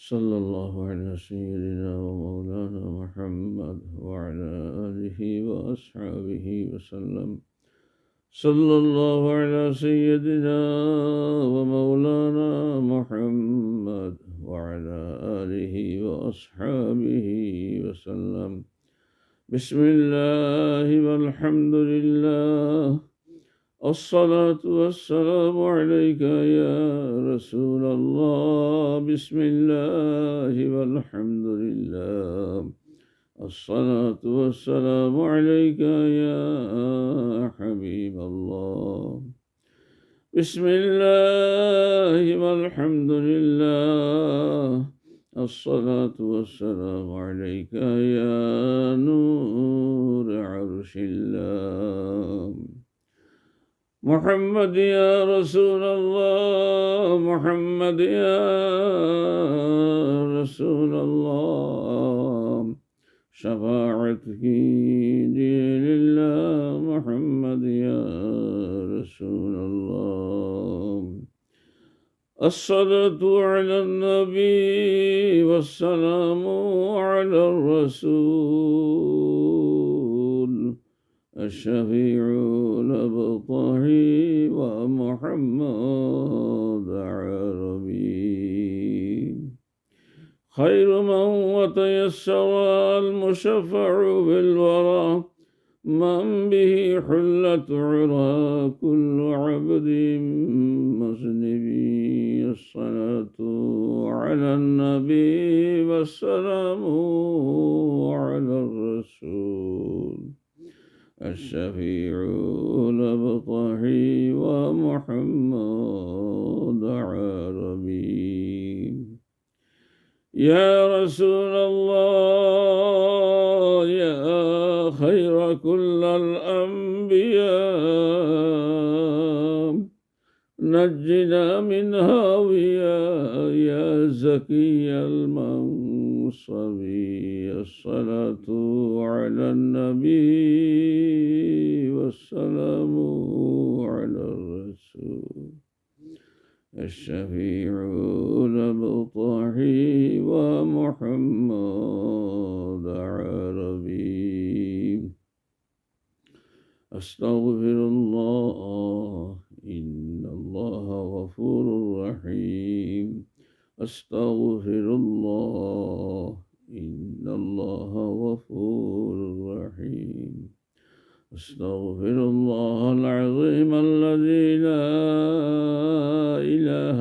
صلى الله على سيدنا ومولانا محمد وعلى آله وأصحابه وسلم. صلى الله على سيدنا ومولانا محمد وعلى آله وأصحابه وسلم. بسم الله والحمد لله، الصلاة والسلام عليك يا رسول الله. بسم الله والحمد لله، الصلاة والسلام عليك يا حبيب الله. بسم الله والحمد لله، الصلاة والسلام عليك يا نور عرش الله. محمد يا رسول الله، محمد يا رسول الله، شفاعتك دين الله. محمد يا رسول الله، الصلاة على النبي والسلام على الرسول، الشفيع الأبطحي ومحمد عربي، خير من وتيسر المشفع بالورى، من به حلت عرى كل عبد مذنبي. الصلاة على النبي والسلام على الرسول، الشفيع الأبطحي ومحمد عربي. يا رسول الله، يا خير كل الأنبياء، نجنا من هاوية يا زكي المنصب. الصلاة على النبي والسلام على الرسول، الشفيع الأبطحي ومحمد عربي. أستغفر الله، إن الله غفور رحيم. أستغفر الله، إن الله غفور رحيم. أستغفر الله العظيم الذي لا إله